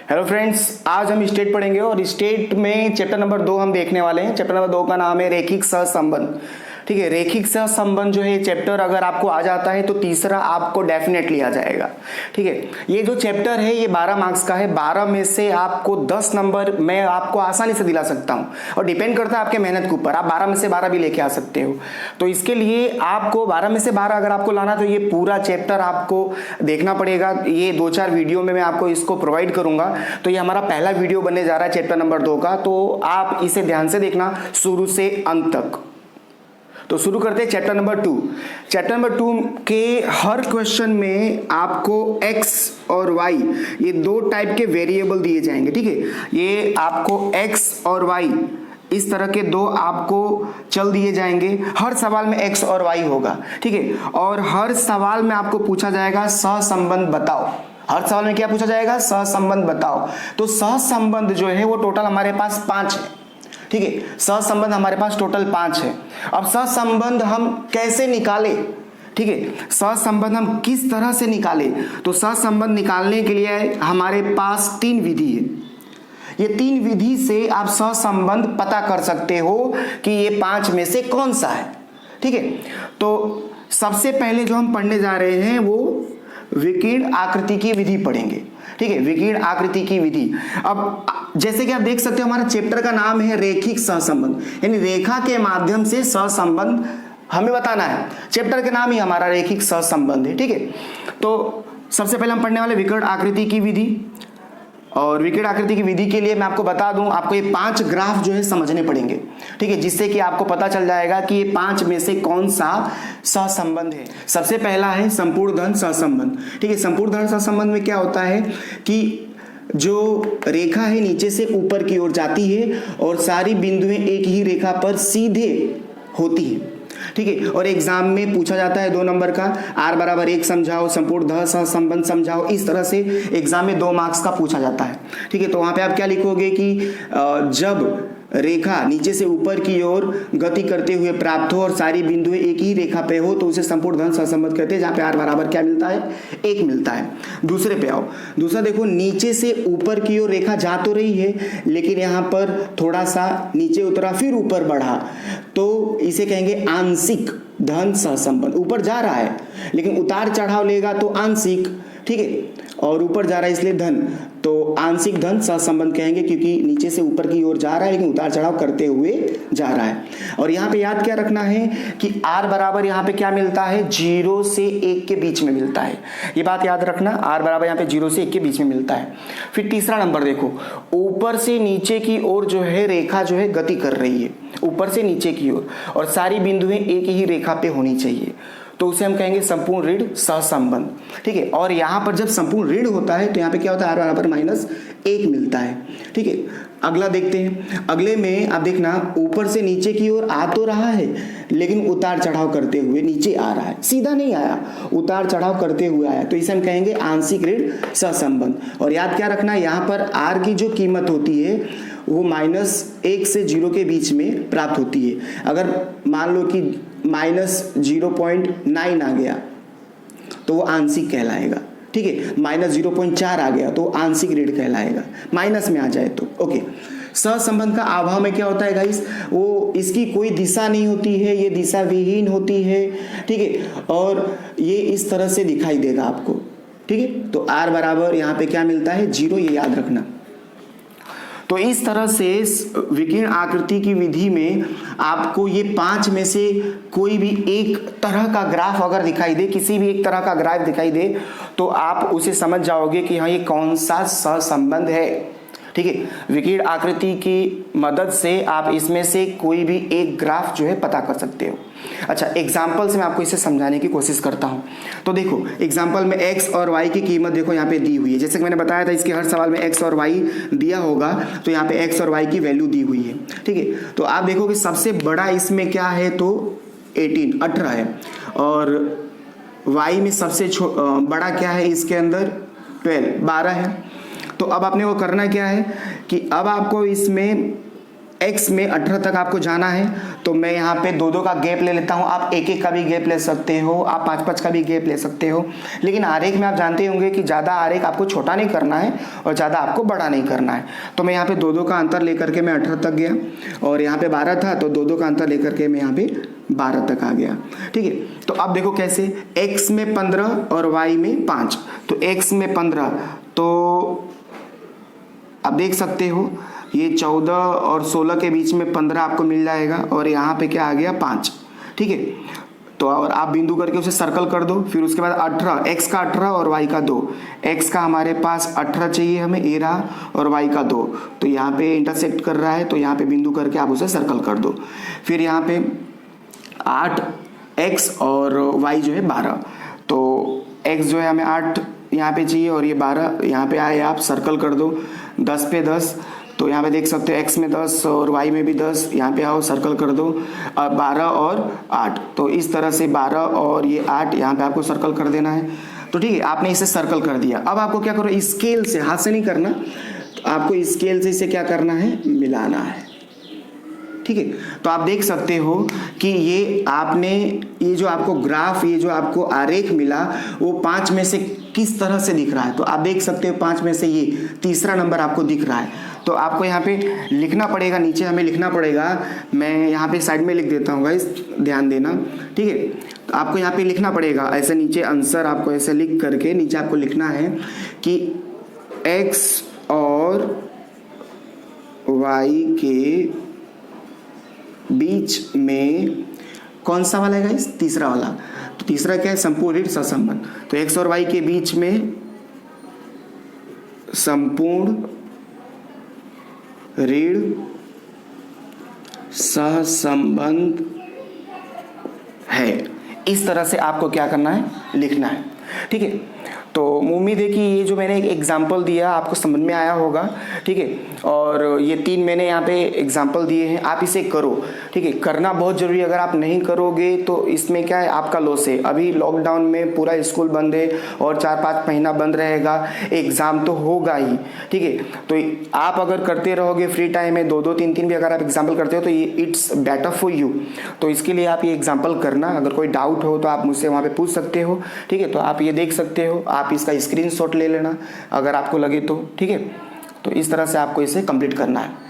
Hello friends, आज हम state पढ़ेंगे और स्टेट में चैप्टर नंबर 2 हम देखने वाले हैं। चैप्टर नंबर 2 का नाम है रेखिक सहसंबंध। ठीक है, रेखिक सहसंबंध जो है चैप्टर अगर आपको आ जाता है तो तीसरा आपको डेफिनेटली आ जाएगा। ठीक है, ये जो चैप्टर है ये 12 मार्क्स का है। 12 में से आपको 10 नंबर मैं आपको आसानी से दिला सकता हूँ और डिपेंड करता है आपके मेहनत के ऊपर। आप 12 में से 12 भी लेके आ सकते हो। तो इसके लिए आपको 12 में से 12 अगर आपको लाना तो ये पूरा चैप्टर आपको देखना पड़ेगा। ये 2-4 वीडियो में मैं आपको इसको प्रोवाइड करूंगा। तो ये हमारा पहला वीडियो बनने जा रहा है चैप्टर नंबर 2 का, तो आप इसे ध्यान से देखना शुरू से अंत तक। तो शुरू करते हैं चैप्टर नंबर 2। चैप्टर नंबर 2 के हर क्वेश्चन में आपको x और y ये दो टाइप के वेरिएबल दिए जाएंगे। ठीक है, ये आपको x और y इस तरह के दो आपको चल दिए जाएंगे। हर सवाल में x और y होगा। ठीक है, और हर सवाल में आपको पूछा जाएगा सहसंबंध बताओ। हर सवाल में क्या पूछा जाएगा? सहसंबंध बताओ। तो सहसंबंध जो है वो टोटल हमारे पास 5 है। ठीक है, सहसंबंध हमारे पास टोटल 5 है। अब सहसंबंध हम कैसे निकाले? ठीक है, सहसंबंध हम किस तरह से निकाले? तो सहसंबंध निकालने के लिए हमारे पास 3 विधि है। ये 3 विधि से आप सहसंबंध पता कर सकते हो कि ये 5 में से कौन सा है। ठीक है, तो सबसे पहले जो हम पढ़ने जा रहे हैं वो विकीर्ण आकृति की विधि पढ़ेंगे। ठीक है, विकीर्ण आकृति की विधि। अब जैसे कि आप देख सकते हो हमारा चैप्टर का नाम है रेखिक सहसंबंध, यानी रेखा के माध्यम से सहसंबंध हमें बताना है। चैप्टर के नाम ही हमारा रेखिक सहसंबंध है। ठीक है, तो सबसे पहले हम पढ़ने वाले विकर्ण आकृति की विधि। और विकर्ण आकृति की विधि के लिए मैं आपको बता दूं, आपको ये 5 ग्राफ जो है समझने पड़ेंगे। ठीक है, जिससे कि आपको पता चल जाएगा कि ये 5 में से कौन सा सहसंबंध है। सबसे पहला है संपूर्ण धन सहसंबंध। ठीक है, संपूर्ण धन सहसंबंध में क्या होता है कि जो रेखा है नीचे से ऊपर की ओर जाती है और सारी बिंदुएं एक ही रेखा पर सीधे होती है। ठीक है, और एग्जाम में पूछा जाता है 2 नंबर का r बराबर 1 समझाओ, संपूर्ण धन सहसंबंध समझाओ। इस तरह से एग्जाम में 2 मार्क्स का पूछा जाता है। ठीक है, तो वहां पे आप क्या लिखोगे कि जब रेखा नीचे से ऊपर की ओर गति करते हुए प्राप्त हो और सारी बिंदुएं एक ही रेखा पे हो तो उसे संपूर्ण धन सहसंबंध कहते हैं, जहां पे r बराबर क्या मिलता है? 1 मिलता है। दूसरे पे आओ। दूसरा देखो, नीचे से ऊपर की ओर रेखा जा तो रही है लेकिन यहाँ पर थोड़ा सा नीचे उतरा फिर ऊपर बढ़ा तो इसे कहेंगे आंशिक धन सहसंबंध। ऊपर जा रहा है लेकिन उतार चढ़ाव लेगा तो आंशिक। ठीक है, और ऊपर जा रहा है इसलिए धन, तो आंशिक धन सहसंबंध कहेंगे क्योंकि नीचे से ऊपर की ओर जा रहा है लेकिन उतार चढ़ाव करते हुए जा रहा है। और यहाँ पे याद क्या रखना है कि r बराबर यहाँ पे क्या मिलता है? 0 से 1 के बीच में मिलता है। ये बात याद रखना, r बराबर यहाँ पे 0 से 1 के बीच में मिलता है। फिर तीसरा नंबर देखो, ऊपर से नीचे की ओर जो है रेखा जो है गति कर रही है, ऊपर से नीचे की ओर, और सारी बिंदुएं एक ही रेखा पे होनी चाहिए, तो उसे हम कहेंगे संपूर्ण ऋण सहसंबंध। ठीक है, और यहाँ पर जब संपूर्ण ऋण होता है तो यहाँ पे क्या होता है? r बराबर -1 मिलता है। ठीक है, अगला देखते हैं। अगले में आप देखना, ऊपर से नीचे की ओर आ तो रहा है लेकिन उतार चढ़ाव करते हुए नीचे आ रहा है, सीधा नहीं आया, उतार चढ़ाव करते हुए आया, तो इसे हम कहेंगे आंशिक ऋण सहसंबंध। और याद क्या रखना, यहाँ पर r की जो कीमत होती है वो -1 से 0 के बीच में प्राप्त होती है। अगर मान लो कि -0.9 आ गया तो वो आंशिक कहलाएगा। ठीक है, -0.4 आ गया तो आंशिक ऋण कहलाएगा, माइनस में आ जाए तो। ओके, सहसंबंध का अभाव में क्या होता है गाइस? वो इसकी कोई दिशा नहीं होती है, ये दिशा विहीन होती है। ठीक है, और ये इस तरह से दिखाई देगा आपको। ठीक है, तो r बराबर यहाँ पे क्या मिलता है? 0, ये याद रखना। तो इस तरह से विकीर्ण आकृति की विधि में आपको ये 5 में से कोई भी एक तरह का ग्राफ अगर दिखाई दे, किसी भी एक तरह का ग्राफ दिखाई दे, तो आप उसे समझ जाओगे कि हाँ ये कौन सा सहसंबंध है। ठीक है, विकीर्ण आकृति की मदद से आप इसमें से कोई भी एक ग्राफ जो है पता कर सकते हो। अच्छा, एग्जाम्पल से मैं आपको इसे समझाने की कोशिश करता हूं। तो देखो, एग्जाम्पल में x और y की कीमत देखो यहाँ पे दी हुई है। जैसे कि मैंने बताया था इसके हर सवाल में x और y दिया होगा, तो यहाँ पे x और y की वैल्यू दी हुई है। ठीक है, तो आप देखो कि सबसे बड़ा इसमें क्या है? तो 18 है, और y में सबसे बड़ा क्या है इसके अंदर? 12 है। तो अब आपने वो करना क्या है कि अब आपको इसमें x में 18 तक आपको जाना है, तो मैं यहाँ पे 2-2 का गैप ले लेता हूँ, आप 1-1 का भी गैप ले सकते हो, आप 5-5 का भी गैप ले सकते हो। लेकिन आरेख में आप जानते होंगे कि ज़्यादा आरेख आपको छोटा नहीं करना है और ज़्यादा आपको बड़ा नहीं करना है। तो मैं यहाँ पे 2-2 का अंतर लेकर के मैं 18 तक गया, और यहाँ पे 12 था तो 2-2 का अंतर लेकर के मैं यहाँ पे 12 तक आ गया। ठीक है, तो अब देखो कैसे, x में 15 और y में 5, तो x में 15, तो आप देख सकते हो ये 14 और 16 के बीच में 15 आपको मिल जाएगा, और यहाँ पे क्या आ गया 5। ठीक है, तो और आप बिंदु करके उसे सर्कल कर दो। फिर उसके बाद 18, x का 18 और y का 2, x का हमारे पास 18 चाहिए हमें, ये रहा, और y का 2, तो यहाँ पे इंटरसेक्ट कर रहा है, तो यहाँ पे बिंदु करके आप उसे सर्कल कर दो। फिर यहाँ पे 8x और y जो है 12, तो x जो है हमें 8 यहाँ पे चाहिए और ये 12 यहाँ पे आए, आप सर्कल कर दो। 10 पे 10, तो यहाँ पे देख सकते हो x में 10 और y में भी 10, यहाँ पे आओ सर्कल कर दो। 12 और 8, तो इस तरह से 12 और ये 8 यहाँ पे आपको सर्कल कर देना है। तो ठीक है, आपने इसे सर्कल कर दिया। अब आपको क्या करो, स्केल से, हाथ से नहीं करना, तो आपको स्केल से इसे क्या करना है, मिलाना है। ठीक है, तो आप देख सकते हो कि ये आपने, ये जो आपको ग्राफ, ये जो आपको आरेख मिला वो 5 में से किस तरह से दिख रहा है। तो आप देख सकते हो 5 में से ये तीसरा नंबर आपको दिख रहा है। तो आपको यहाँ पे लिखना पड़ेगा, नीचे हमें लिखना पड़ेगा, मैं यहाँ पे साइड में लिख देता हूँ गाइस, ध्यान देना। ठीक है, तो आपको यहाँ पे लिखना पड़ेगा ऐसे, नीचे आंसर आपको ऐसे लिख करके नीचे आपको लिखना है कि x और y के बीच में कौन सा वाला है गाइस, तीसरा वाला। तो तीसरा क्या है, संपूर्ण ऋण सहसंबंध। तो x और y के बीच में संपूर्ण ऋण सहसंबंध है। इस तरह से आपको क्या करना है, लिखना है। ठीक है, तो उम्मीद है कि ये जो मैंने एक एग्जाम्पल दिया आपको समझ में आया होगा। ठीक है, और ये 3 मैंने यहाँ पे एग्जाम्पल दिए हैं, आप इसे करो। ठीक है, करना बहुत जरूरी है, अगर आप नहीं करोगे तो इसमें क्या है, आपका लॉस है। अभी लॉकडाउन में पूरा स्कूल बंद है और 4-5 महीना बंद रहेगा, एग्जाम तो होगा ही। ठीक है, तो आप अगर करते रहोगे, फ्री टाइम में 2-2, 3-3 भी अगर आप एग्जाम्पल करते हो तो ये इट्स बेटर फॉर यू। तो इसके लिए आप ये एग्जाम्पल करना, अगर कोई डाउट हो तो आप मुझसे वहाँ पे पूछ सकते हो। ठीक है, तो आप ये देख सकते हो, आप इसका स्क्रीनशॉट ले लेना अगर आपको लगे तो। ठीक है, तो इस तरह से आपको इसे कंप्लीट करना है।